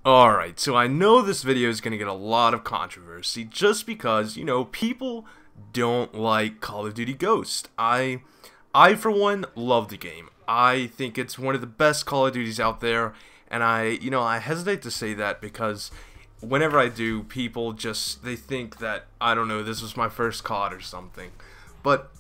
Alright, so I know this video is going to get a lot of controversy just because, people don't like Call of Duty Ghost. I for one, love the game. I think it's one of the best Call of Duties out there, and I hesitate to say that because whenever I do, people they think that, I don't know, this was my first COD or something. But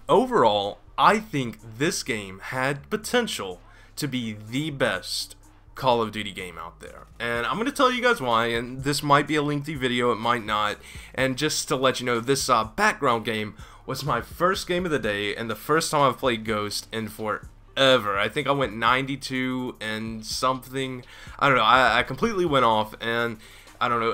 overall, I think this game had potential to be the best Call of Duty game out there, and I'm going to tell you guys why. And this might be a lengthy video, it might not, and just to let you know, this background game was my first game of the day and the first time I've played Ghost in forever. I think I went 92 and something, I don't know, I completely went off, and I don't know,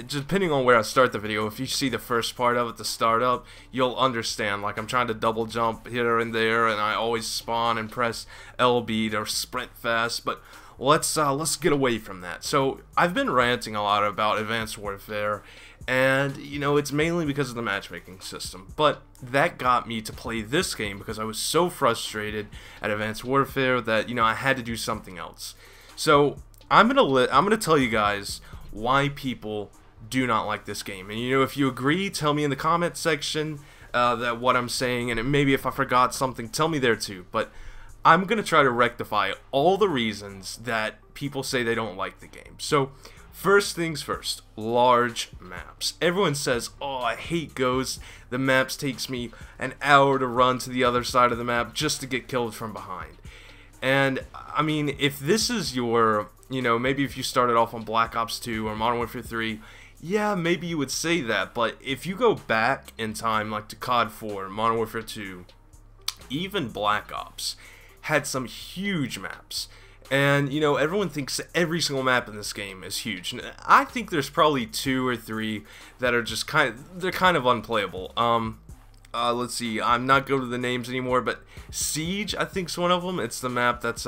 just depending on where I start the video, if you see the first part of it, the startup, you'll understand. Like, I'm trying to double jump here and there, and I always spawn and press LB to sprint fast, but let's get away from that. So I've been ranting a lot about Advanced Warfare, and it's mainly because of the matchmaking system, but that got me to play this game because I was so frustrated at Advanced Warfare that I had to do something else. So I'm gonna tell you guys why people do not like this game, and if you agree, tell me in the comment section that what I'm saying, and maybe if I forgot something, tell me there too. But I'm going to try to rectify all the reasons that people say they don't like the game. So, first things first, large maps. Everyone says, oh, I hate Ghost. The maps takes me an hour to run to the other side of the map just to get killed from behind. And, I mean, if this is your, maybe if you started off on Black Ops 2 or Modern Warfare 3, yeah, maybe you would say that. But if you go back in time, like to CoD 4, Modern Warfare 2, even Black Ops had some huge maps, and everyone thinks every single map in this game is huge. And I think there's probably 2 or 3 that are just kind of unplayable. Let's see, I'm not going to the names anymore, but Siege, I think, is one of them. It's the map that's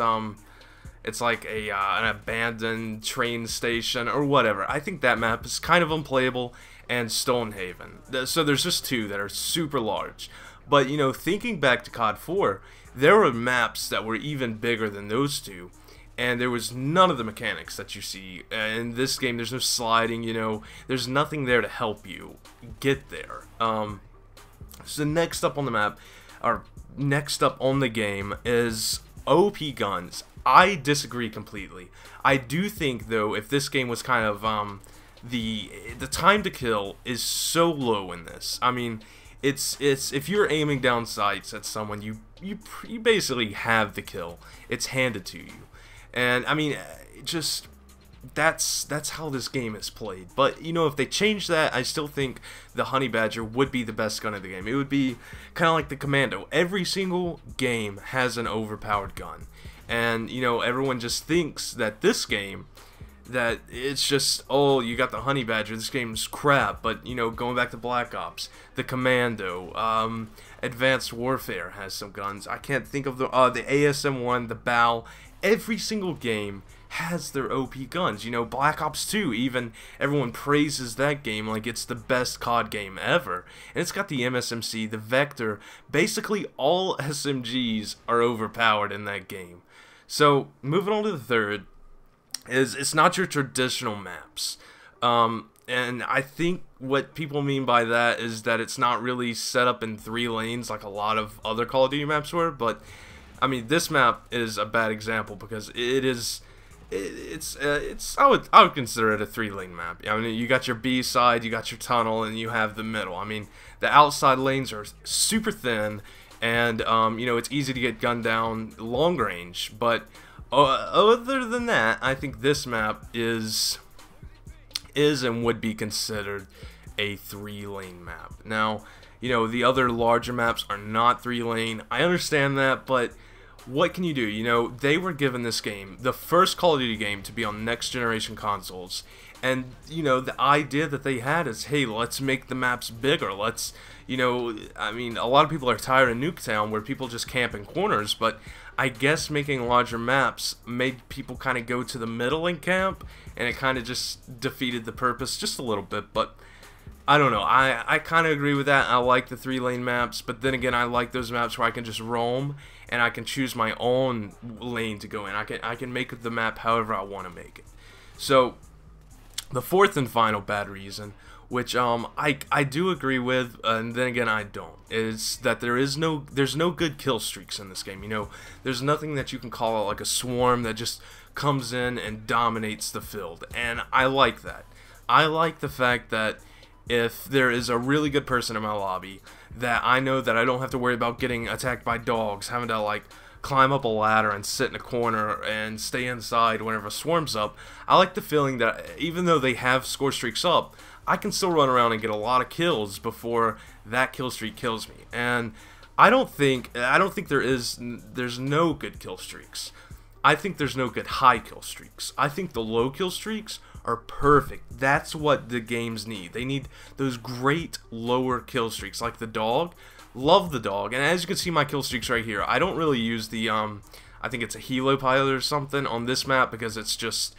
it's like an abandoned train station or whatever. I think that map is kind of unplayable, and Stonehaven. So there's just 2 that are super large. But thinking back to CoD 4, there were maps that were even bigger than those 2, and there was none of the mechanics that you see in this game. There's no sliding, there's nothing there to help you get there. So next up on the map, or next up on the game, is OP guns. I disagree completely. I do think, though, if this game was kind of the time to kill is so low in this. I mean, it's if you're aiming down sights at someone, you basically have the kill. It's handed to you, and I mean, just that's how this game is played. But if they change that, I still think the Honey Badger would be the best gun of the game. It would be kind of like the Commando. Every single game has an overpowered gun, and everyone just thinks that this game, that it's just, oh, you got the Honey Badger, this game's crap. But going back to Black Ops, the Commando, Advanced Warfare has some guns. I can't think of the ASM-1, the BAL. Every single game has their OP guns. Black Ops 2, even everyone praises that game like it's the best COD game ever. And it's got the MSMC, the Vector. Basically all SMGs are overpowered in that game. So moving on to the third, it's not your traditional maps, and I think what people mean by that is that it's not really set up in 3 lanes like a lot of other Call of Duty maps were. But I mean, this map is a bad example because it's I would consider it a 3-lane map. I mean, you got your B side, you got your tunnel, and you have the middle. I mean, the outside lanes are super thin, and it's easy to get gunned down long range, but other than that, I think this map is and would be considered a 3-lane map. Now, the other larger maps are not 3-lane. I understand that, but what can you do? They were given this game, the first Call of Duty game, to be on next generation consoles. And, the idea that they had is, hey, let's make the maps bigger. Let's, I mean, a lot of people are tired of Nuketown where people just camp in corners, but I guess making larger maps made people kind of go to the middle and camp, and it kind of just defeated the purpose just a little bit. But I don't know, I kind of agree with that. I like the 3-lane maps, but then again, I like those maps where I can just roam and I can choose my own lane to go in. I can make the map however I want to make it. So the fourth and final bad reason, which I do agree with, and then again I don't, is that there's no good kill streaks in this game. You know, there's nothing that you can call it like a swarm that just comes in and dominates the field, and I like that. I like the fact that if there is a really good person in my lobby, that I know that I don't have to worry about getting attacked by dogs, having to like climb up a ladder and sit in a corner and stay inside whenever a swarm's up. I like the feeling that even though they have score streaks up, I can still run around and get a lot of kills before that kill streak kills me. And I don't think there's no good kill streaks. I think there's no good high kill streaks. I think the low kill streaks are perfect. That's what the games need. They need those great lower kill streaks, like the dog. Love the dog, and as you can see my kill streaks right here, I don't really use the I think it's a helo pilot or something on this map because it's just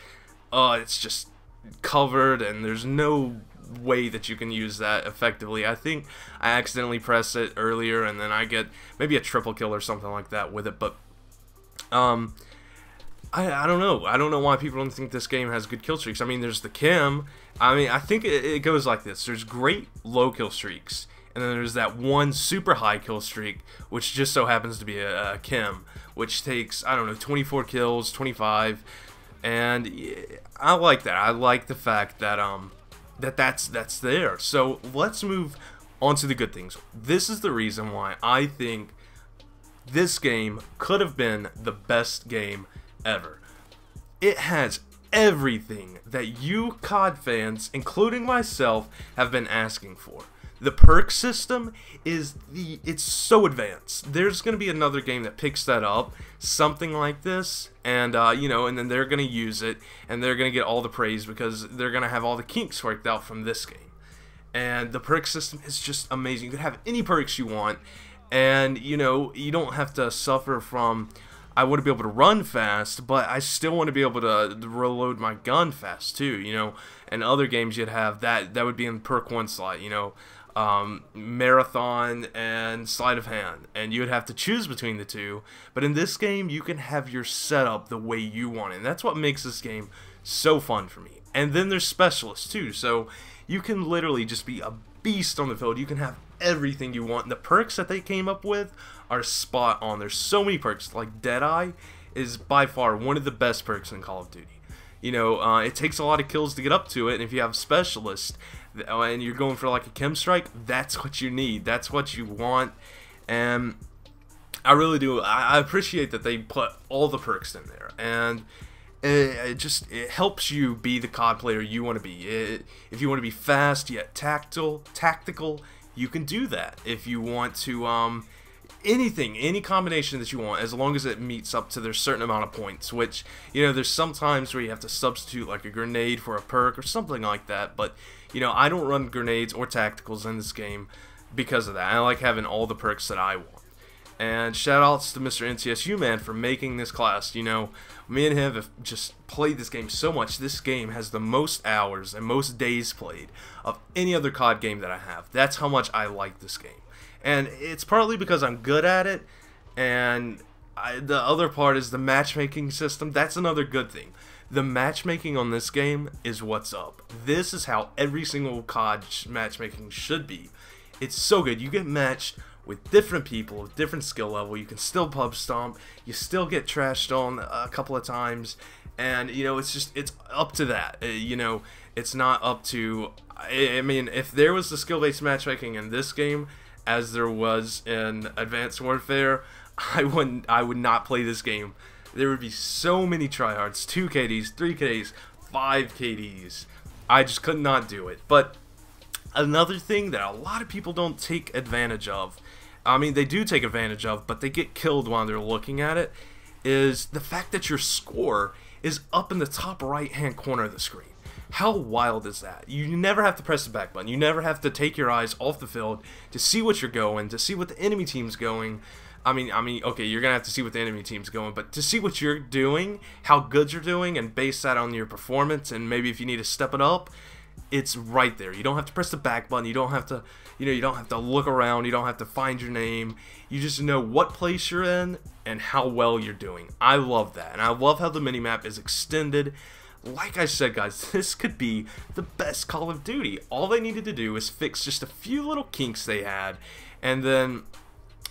covered and there's no way that you can use that effectively. I think I accidentally pressed it earlier and then I get maybe a triple kill or something like that with it, but I don't know. I don't know why people don't think this game has good kill streaks. I mean, there's the Kim. I mean, I think it goes like this. There's great low kill streaks, and then there's that one super high kill streak, which just so happens to be a Kim, which takes, I don't know, 24 kills, 25, and I like that. I like the fact that that's there. So let's move on to the good things. This is the reason why I think this game could have been the best game ever. It has everything that you COD fans, including myself, have been asking for. The perk system it's so advanced. There's going to be another game that picks that up, something like this, and you know, and then they're going to use it, and they're going to get all the praise because they're going to have all the kinks worked out from this game. And the perk system is just amazing. You can have any perks you want, and you know, you don't have to suffer from, I want to be able to run fast, but I still want to be able to reload my gun fast too, you know. And other games you'd have that would be in perk 1 slot, you know, marathon and sleight of hand, and you would have to choose between the two. But in this game, you can have your setup the way you want it, and that's what makes this game so fun for me. And then there's specialists too, so you can literally just be a beast on the field. You can have everything you want, and the perks that they came up with are spot on. There's so many perks. Like Deadeye is by far one of the best perks in Call of Duty. You know, it takes a lot of kills to get up to it, and if you have specialist and you're going for like a chem strike, that's what you need. That's what you want, and I really do. I appreciate that they put all the perks in there, and it helps you be the COD player you want to be. If you want to be fast yet tactical, you can do that. If you want to anything, any combination that you want, as long as it meets up to their certain amount of points, which, you know, there's some times where you have to substitute like a grenade for a perk or something like that, but, you know, I don't run grenades or tacticals in this game because of that. I like having all the perks that I want. And shout outs to Mr. NCSU man for making this class. You know, me and him have just played this game so much. This game has the most hours and most days played of any other COD game that I have. That's how much I like this game. And it's partly because I'm good at it, and the other part is the matchmaking system. That's another good thing. The matchmaking on this game is what's up. This is how every single COD matchmaking should be. It's so good. You get matched with different people of different skill level. You can still pub stomp. You still get trashed on a couple of times, and you know, it's up to that. You know, it's not up to. I mean, if there was the skill-based matchmaking in this game, as there was in Advanced Warfare, I would not play this game. There would be so many tryhards, 2 KDs, 3 KDs, 5 KDs. I just could not do it. But another thing that a lot of people don't take advantage of, I mean, they do take advantage of, but they get killed while they're looking at it, is the fact that your score is up in the top right-hand corner of the screen. How wild is that? You never have to press the back button. You never have to take your eyes off the field to see what you're going, to see what the enemy team's going. I mean, okay, you're gonna have to see what the enemy team's going, but to see what you're doing, how good you're doing, and base that on your performance, and maybe if you need to step it up, it's right there. You don't have to press the back button. You don't have to, you know, you don't have to look around. You don't have to find your name. You just know what place you're in and how well you're doing. I love that, and I love how the minimap is extended. like I said, guys, this could be the best Call of Duty. All they needed to do is fix just a few little kinks they had, and then,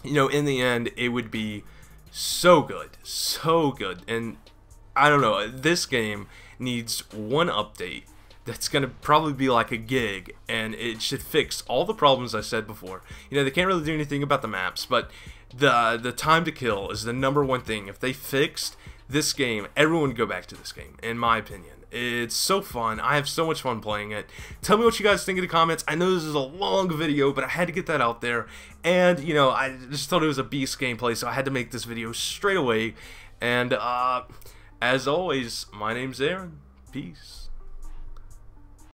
you know, in the end, it would be so good, so good. And I don't know, this game needs one update that's gonna probably be like a gig, and it should fix all the problems I said before. You know, they can't really do anything about the maps, but the time to kill is the #1 thing. If they fixed this game, everyone would go back to this game, in my opinion. It's so fun. I have so much fun playing it. Tell me what you guys think in the comments. I know this is a long video, but I had to get that out there. And, you know, I just thought it was a beast gameplay, so I had to make this video straight away. And, as always, my name's Aaron. Peace.